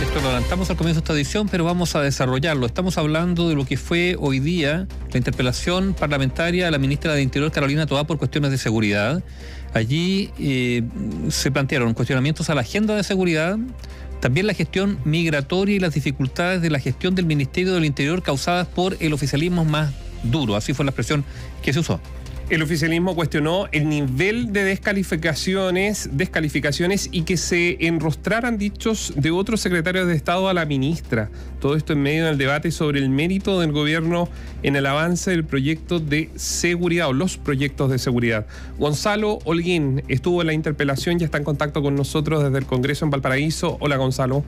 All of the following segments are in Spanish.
Esto lo adelantamos al comienzo de esta edición, pero vamos a desarrollarlo. Estamos hablando de lo que fue hoy día la interpelación parlamentaria a la ministra de Interior, Carolina Toá, por cuestiones de seguridad. Allí se plantearon cuestionamientos a la agenda de seguridad, también la gestión migratoria y las dificultades de la gestión del Ministerio del Interior causadas por el oficialismo más duro. Así fue la expresión que se usó. El oficialismo cuestionó el nivel de descalificaciones y que se enrostraran dichos de otros secretarios de Estado a la ministra. Todo esto en medio del debate sobre el mérito del gobierno en el avance del proyecto de seguridad o los proyectos de seguridad. Gonzalo Holguín estuvo en la interpelación, ya está en contacto con nosotros desde el Congreso en Valparaíso. Hola, Gonzalo.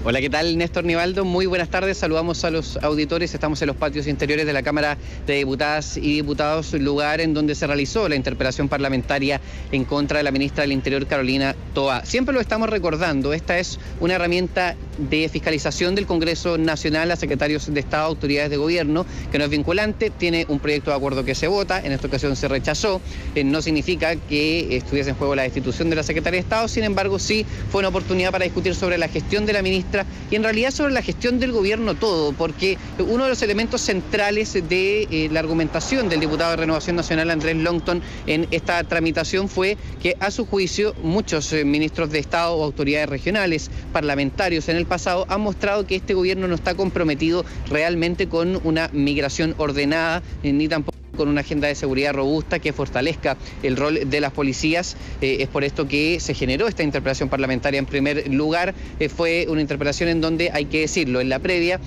Hola, ¿qué tal? Néstor Nivaldo, muy buenas tardes, saludamos a los auditores, estamos en los patios interiores de la Cámara de Diputadas y Diputados, lugar en donde se realizó la interpelación parlamentaria en contra de la ministra del Interior, Carolina Toá. Siempre lo estamos recordando, esta es una herramienta de fiscalización del Congreso Nacional a secretarios de Estado, autoridades de gobierno, que no es vinculante, tiene un proyecto de acuerdo que se vota, en esta ocasión se rechazó, no significa que estuviese en juego la destitución de la Secretaría de Estado, sin embargo sí fue una oportunidad para discutir sobre la gestión de la ministra y en realidad sobre la gestión del gobierno todo, porque uno de los elementos centrales de la argumentación del diputado de Renovación Nacional, Andrés Longton, en esta tramitación fue que a su juicio muchos ministros de Estado o autoridades regionales, parlamentarios en el pasado han mostrado que este gobierno no está comprometido realmente con una migración ordenada, ni tampoco con una agenda de seguridad robusta que fortalezca el rol de las policías. Es por esto que se generó esta interpelación parlamentaria. En primer lugar, fue una interpelación en donde, hay que decirlo, en la previa,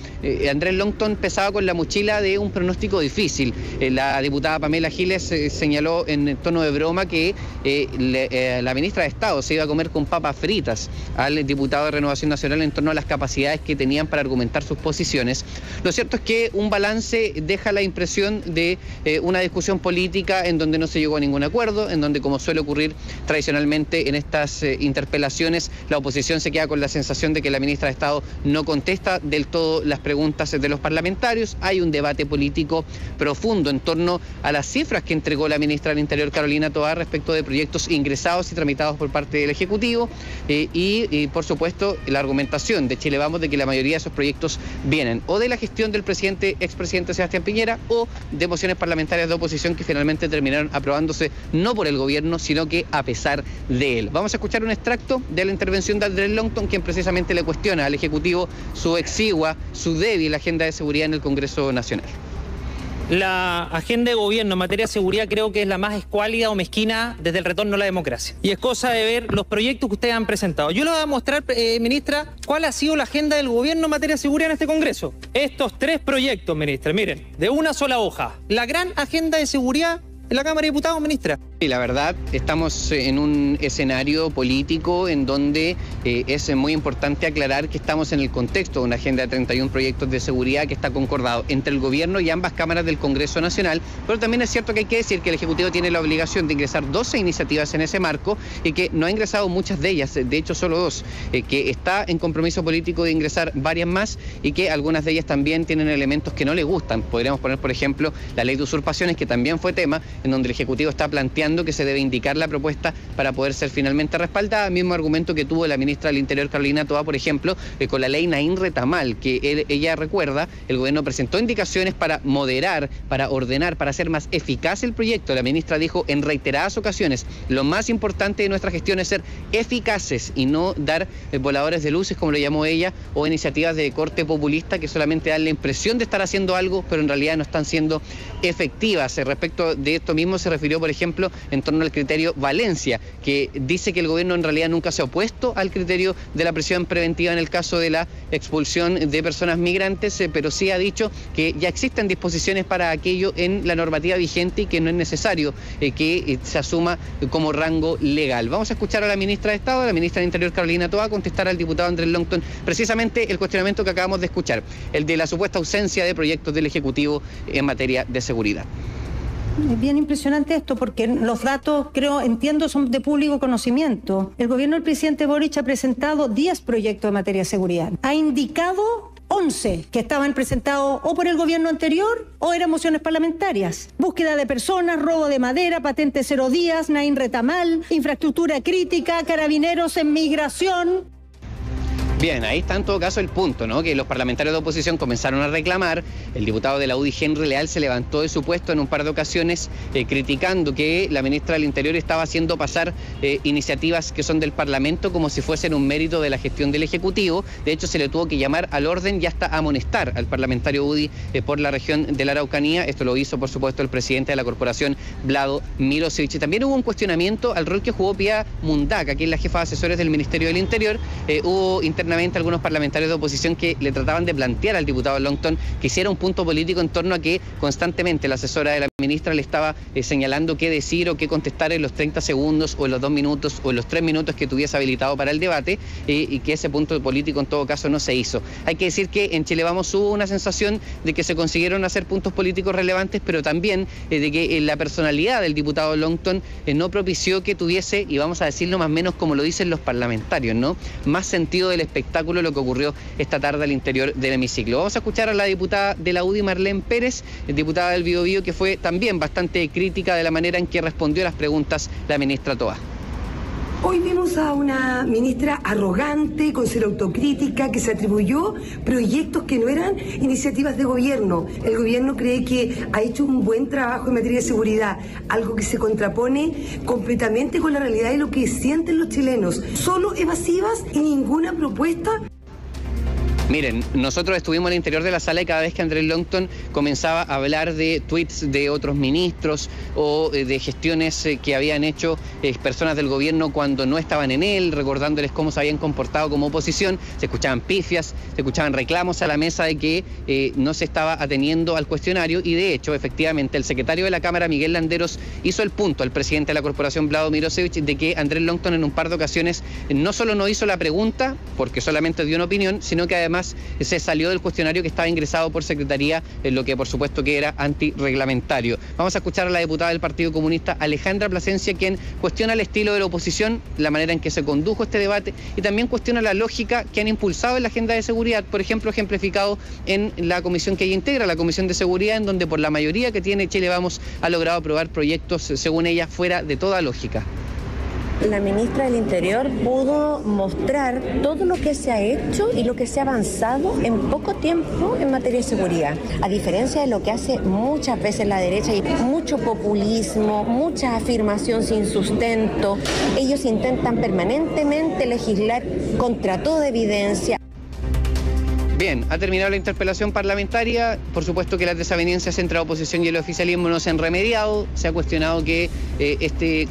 Andrés Longton pesaba con la mochila de un pronóstico difícil. La diputada Pamela Giles señaló en tono de broma que la ministra de Estado se iba a comer con papas fritas al diputado de Renovación Nacional en torno a las capacidades que tenían para argumentar sus posiciones. Lo cierto es que un balance deja la impresión de una discusión política en donde no se llegó a ningún acuerdo, en donde, como suele ocurrir tradicionalmente en estas interpelaciones, la oposición se queda con la sensación de que la ministra de Estado no contesta del todo las preguntas de los parlamentarios. Hay un debate político profundo en torno a las cifras que entregó la ministra del Interior, Carolina Toá, respecto de proyectos ingresados y tramitados por parte del Ejecutivo y por supuesto, la argumentación de Chile Vamos de que la mayoría de esos proyectos vienen o de la gestión del expresidente Sebastián Piñera o de mociones parlamentarias de oposición que finalmente terminaron aprobándose no por el gobierno, sino que a pesar de él. Vamos a escuchar un extracto de la intervención de Andrés Longton, quien precisamente le cuestiona al Ejecutivo su exigua, su débil agenda de seguridad en el Congreso Nacional. La agenda de gobierno en materia de seguridad creo que es la más escuálida o mezquina desde el retorno a la democracia. Y es cosa de ver los proyectos que ustedes han presentado. Yo les voy a mostrar, ministra, cuál ha sido la agenda del gobierno en materia de seguridad en este Congreso. Estos 3 proyectos, ministra, miren, de una sola hoja. La gran agenda de seguridad en la Cámara de Diputados, ministra. Sí, la verdad, estamos en un escenario político en donde es muy importante aclarar que estamos en el contexto de una agenda de 31 proyectos de seguridad que está concordado entre el gobierno y ambas cámaras del Congreso Nacional, pero también es cierto que hay que decir que el Ejecutivo tiene la obligación de ingresar 12 iniciativas en ese marco y que no ha ingresado muchas de ellas, de hecho solo 2, que está en compromiso político de ingresar varias más y que algunas de ellas también tienen elementos que no le gustan. Podríamos poner, por ejemplo, la ley de usurpaciones, que también fue tema, en donde el Ejecutivo está planteando que se debe indicar la propuesta para poder ser finalmente respaldada, mismo argumento que tuvo la ministra del Interior, Carolina Toá, por ejemplo, con la ley Naín Retamal, que ella recuerda, el gobierno presentó indicaciones para moderar, para ordenar, para hacer más eficaz el proyecto. La ministra dijo en reiteradas ocasiones, lo más importante de nuestra gestión es ser eficaces y no dar voladores de luces, como lo llamó ella, o iniciativas de corte populista que solamente dan la impresión de estar haciendo algo, pero en realidad no están siendo efectivas. Respecto de esto mismo se refirió, por ejemplo, en torno al criterio Valencia, que dice que el gobierno en realidad nunca se ha opuesto al criterio de la prisión preventiva en el caso de la expulsión de personas migrantes, pero sí ha dicho que ya existen disposiciones para aquello en la normativa vigente y que no es necesario que se asuma como rango legal. Vamos a escuchar a la ministra de Estado, a la ministra de Interior, Carolina Toá, contestar al diputado Andrés Longton precisamente el cuestionamiento que acabamos de escuchar, el de la supuesta ausencia de proyectos del Ejecutivo en materia de seguridad. Es bien impresionante esto, porque los datos, entiendo, son de público conocimiento. El gobierno del presidente Boric ha presentado 10 proyectos en materia de seguridad. Ha indicado 11 que estaban presentados o por el gobierno anterior o eran mociones parlamentarias. Búsqueda de personas, robo de madera, patente 0 días, Naín Retamal, infraestructura crítica, carabineros en migración. Bien, ahí está en todo caso el punto, ¿no? Que los parlamentarios de oposición comenzaron a reclamar. El diputado de la UDI, Henry Leal, se levantó de su puesto en un par de ocasiones criticando que la ministra del Interior estaba haciendo pasar iniciativas que son del Parlamento como si fuesen un mérito de la gestión del Ejecutivo. De hecho, se le tuvo que llamar al orden y hasta amonestar al parlamentario UDI por la región de la Araucanía. Esto lo hizo, por supuesto, el presidente de la corporación, Vlado Mirosevic. Y también hubo un cuestionamiento al rol que jugó Pía Mundaca, que es la jefa de asesores del Ministerio del Interior. Hubo internamente algunos parlamentarios de oposición que le trataban de plantear al diputado Longton que hiciera un punto político en torno a que constantemente la asesora de la ministra le estaba señalando qué decir o qué contestar en los 30 segundos o en los 2 minutos o en los 3 minutos que tuviese habilitado para el debate, y que ese punto político en todo caso no se hizo. Hay que decir que en Chile Vamos hubo una sensación de que se consiguieron hacer puntos políticos relevantes, pero también de que la personalidad del diputado Longton no propició que tuviese, y vamos a decirlo más o menos como lo dicen los parlamentarios, ¿no?, más sentido del espectáculo lo que ocurrió esta tarde al interior del hemiciclo. Vamos a escuchar a la diputada de la UDI, Marlene Pérez, diputada del Biobío, que fue también bastante crítica de la manera en que respondió a las preguntas la ministra Toá. Hoy vimos a una ministra arrogante, con ser autocrítica, que se atribuyó proyectos que no eran iniciativas de gobierno. El gobierno cree que ha hecho un buen trabajo en materia de seguridad, algo que se contrapone completamente con la realidad de lo que sienten los chilenos. Solo evasivas y ninguna propuesta. Miren, nosotros estuvimos al interior de la sala y cada vez que Andrés Longton comenzaba a hablar de tweets de otros ministros o de gestiones que habían hecho personas del gobierno cuando no estaban en él, recordándoles cómo se habían comportado como oposición, se escuchaban pifias, se escuchaban reclamos a la mesa de que no se estaba ateniendo al cuestionario, y de hecho, efectivamente, el secretario de la Cámara, Miguel Landeros, hizo el punto al presidente de la corporación, Vlado Mirosevic, de que Andrés Longton en un par de ocasiones no solo no hizo la pregunta, porque solamente dio una opinión, sino que además se salió del cuestionario que estaba ingresado por Secretaría, lo que por supuesto que era antirreglamentario. Vamos a escuchar a la diputada del Partido Comunista, Alejandra Plasencia, quien cuestiona el estilo de la oposición, la manera en que se condujo este debate, y también cuestiona la lógica que han impulsado en la agenda de seguridad, por ejemplo, ejemplificado en la comisión que ella integra, la Comisión de Seguridad, en donde por la mayoría que tiene Chile Vamos ha logrado aprobar proyectos, según ella, fuera de toda lógica. La ministra del Interior pudo mostrar todo lo que se ha hecho y lo que se ha avanzado en poco tiempo en materia de seguridad, a diferencia de lo que hace muchas veces la derecha, y mucho populismo, mucha afirmación sin sustento. Ellos intentan permanentemente legislar contra toda evidencia. Bien, ha terminado la interpelación parlamentaria. Por supuesto que las desavenencias entre la oposición y el oficialismo no se han remediado. Se ha cuestionado que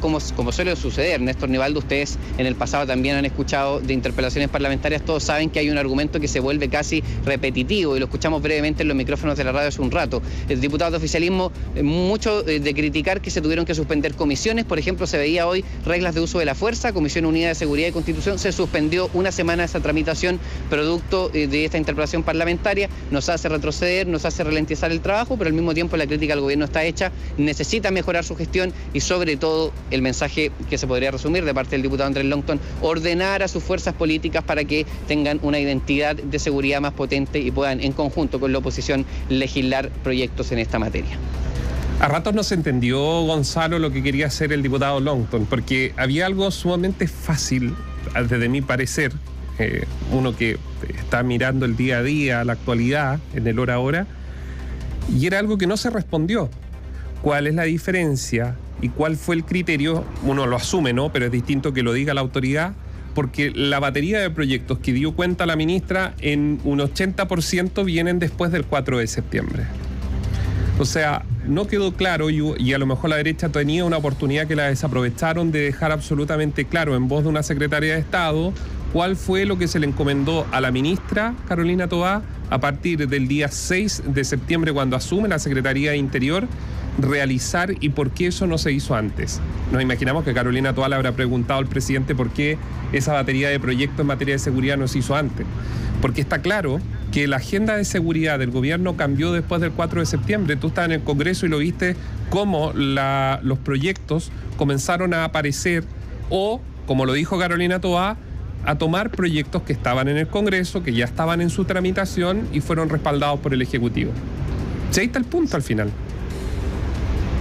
como suele suceder, Néstor Nivaldo, ustedes en el pasado también han escuchado de interpelaciones parlamentarias, todos saben que hay un argumento que se vuelve casi repetitivo, y lo escuchamos brevemente en los micrófonos de la radio hace un rato. El diputado de oficialismo, mucho de criticar que se tuvieron que suspender comisiones. Por ejemplo, se veía hoy reglas de uso de la fuerza, Comisión Unida de Seguridad y Constitución, se suspendió una semana esa tramitación producto de esta interpelación parlamentaria. Nos hace retroceder, nos hace ralentizar el trabajo, pero al mismo tiempo la crítica al gobierno está hecha, necesita mejorar su gestión, y sobre todo el mensaje que se podría resumir de parte del diputado Andrés Longton: ordenar a sus fuerzas políticas para que tengan una identidad de seguridad más potente y puedan en conjunto con la oposición legislar proyectos en esta materia. A ratos no se entendió, Gonzalo, lo que quería hacer el diputado Longton, porque había algo sumamente fácil, desde mi parecer, uno que está mirando el día a día, la actualidad, en el hora a hora, y era algo que no se respondió. ¿Cuál es la diferencia y cuál fue el criterio? Uno lo asume, ¿no? Pero es distinto que lo diga la autoridad, porque la batería de proyectos que dio cuenta la ministra, en un 80% vienen después del 4 de septiembre. O sea, no quedó claro, y a lo mejor la derecha tenía una oportunidad que la desaprovecharon, de dejar absolutamente claro en voz de una secretaria de Estado cuál fue lo que se le encomendó a la ministra Carolina Toá a partir del día 6 de septiembre, cuando asume la Secretaría de Interior, realizar, y por qué eso no se hizo antes. Nos imaginamos que Carolina Toá le habrá preguntado al presidente por qué esa batería de proyectos en materia de seguridad no se hizo antes. Porque está claro que la agenda de seguridad del gobierno cambió después del 4 de septiembre. Tú estabas en el Congreso y lo viste cómo los proyectos comenzaron a aparecer, o, como lo dijo Carolina Toá, a tomar proyectos que estaban en el Congreso, que ya estaban en su tramitación y fueron respaldados por el Ejecutivo. Sí, ahí está el punto al final.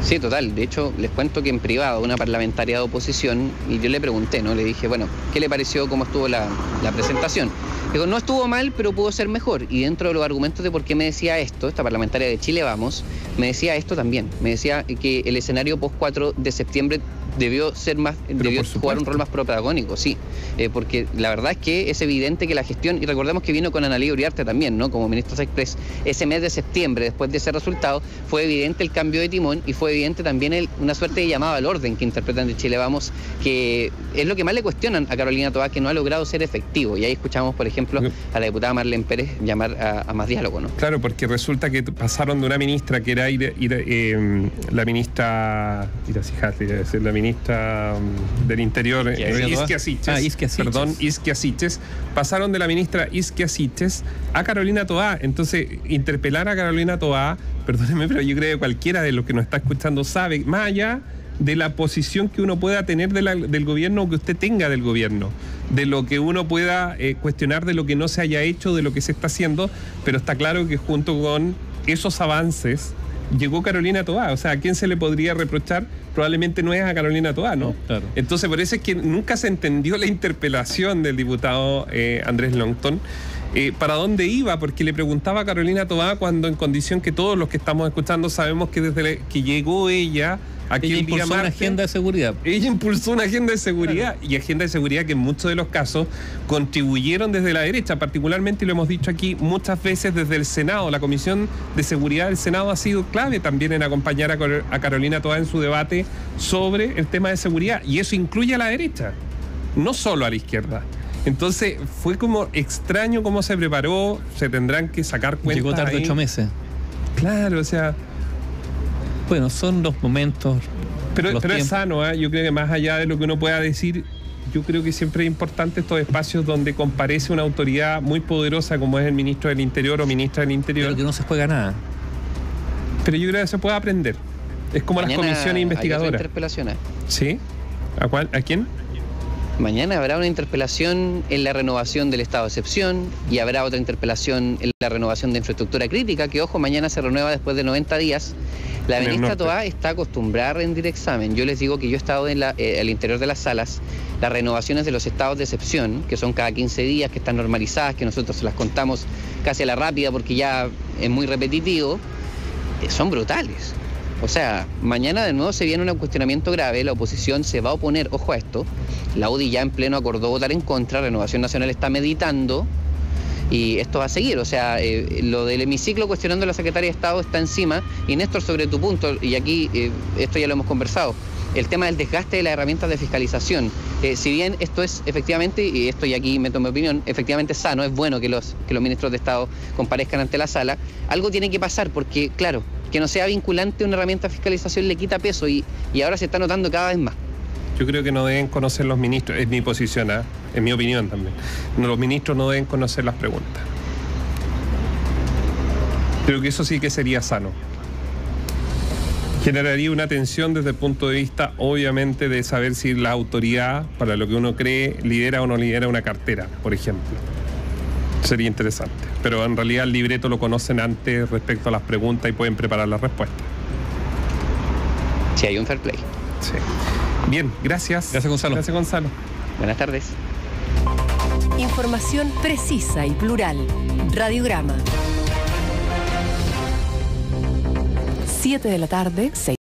Sí, total. De hecho, les cuento que en privado una parlamentaria de oposición, y yo le pregunté, ¿no? Le dije, bueno, ¿qué le pareció cómo estuvo la presentación? Digo, no estuvo mal, pero pudo ser mejor. Y dentro de los argumentos de por qué me decía esto, esta parlamentaria de Chile Vamos, me decía esto también. Me decía que el escenario post 4 de septiembre debió jugar un rol más protagónico, sí, porque la verdad es que es evidente que la gestión, y recordemos que vino con Analía Uriarte también, ¿no? Como ministro Express, ese mes de septiembre, después de ese resultado, fue evidente el cambio de timón y fue evidente también una suerte de llamado al orden que interpretan de Chile Vamos, que es lo que más le cuestionan a Carolina Toá, que no ha logrado ser efectivo. Y ahí escuchamos, por ejemplo, a la diputada Marlene Pérez llamar a más diálogo, ¿no? Claro, porque resulta que pasaron de una ministra que era la ministra del Interior, Isquia Siches, pasaron de la ministra Isquia Siches a Carolina Toá. Entonces, interpelar a Carolina Toá, perdónenme, pero yo creo que cualquiera de los que nos está escuchando sabe, más allá de la posición que uno pueda tener del gobierno o que usted tenga del gobierno, de lo que uno pueda cuestionar de lo que no se haya hecho, de lo que se está haciendo, pero está claro que junto con esos avances llegó Carolina Toá. O sea, ¿a quién se le podría reprochar? Probablemente no es a Carolina Toá, ¿no? Claro. Entonces, por eso es que nunca se entendió la interpelación del diputado Andrés Longton. ¿Para dónde iba? Porque le preguntaba a Carolina Toá cuando, en condición que todos los que estamos escuchando sabemos que desde que llegó ella impulsó una agenda de seguridad. Ella impulsó una agenda de seguridad, claro. Y agenda de seguridad que en muchos de los casos contribuyeron desde la derecha, particularmente, y lo hemos dicho aquí muchas veces, desde el Senado. La Comisión de Seguridad del Senado ha sido clave también en acompañar a Carolina Toá en su debate sobre el tema de seguridad, y eso incluye a la derecha, no solo a la izquierda. Entonces fue como extraño cómo se preparó, se tendrán que sacar cuentas. Llegó tarde 8 meses. Claro, o sea... Bueno, son los momentos. Pero es sano, ¿eh? Yo creo que más allá de lo que uno pueda decir, yo creo que siempre es importante estos espacios donde comparece una autoridad muy poderosa como es el ministro del Interior o ministra del Interior. Pero que no se juega nada. Pero yo creo que se puede aprender. Es como mañana las comisiones investigadoras. Hay otra interpelación, ¿eh? ¿Sí? ¿A quién? Mañana habrá una interpelación en la renovación del estado de excepción y habrá otra interpelación en la renovación de infraestructura crítica, que, ojo, mañana se renueva después de 90 días. La ministra Toá está acostumbrada a rendir examen. Yo les digo que yo he estado al interior de las salas. Las renovaciones de los estados de excepción, que son cada 15 días, que están normalizadas, que nosotros las contamos casi a la rápida porque ya es muy repetitivo, son brutales. O sea, mañana de nuevo se viene un cuestionamiento grave, la oposición se va a oponer, ojo a esto, la UDI ya en pleno acordó votar en contra, Renovación Nacional está meditando y esto va a seguir. O sea, lo del hemiciclo cuestionando a la Secretaría de Estado está encima. Y Néstor, sobre tu punto, y aquí esto ya lo hemos conversado, el tema del desgaste de las herramientas de fiscalización. Si bien esto es efectivamente, y esto y aquí meto mi opinión, efectivamente es sano, es bueno que los ministros de Estado comparezcan ante la sala, algo tiene que pasar porque, claro, que no sea vinculante una herramienta de fiscalización le quita peso y ahora se está notando cada vez más. Yo creo que no deben conocer los ministros, es mi posición, es mi opinión también. Los ministros no deben conocer las preguntas. Creo que eso sí que sería sano. Generaría una tensión desde el punto de vista, obviamente, de saber si la autoridad, para lo que uno cree, lidera o no lidera una cartera, por ejemplo. Sería interesante. Pero en realidad el libreto lo conocen antes respecto a las preguntas y pueden preparar las respuestas. Sí, hay un fair play. Sí. Bien, gracias. Gracias, Gonzalo. Gracias, Gonzalo. Buenas tardes. Información precisa y plural. Radiograma. 7 de la tarde, 6.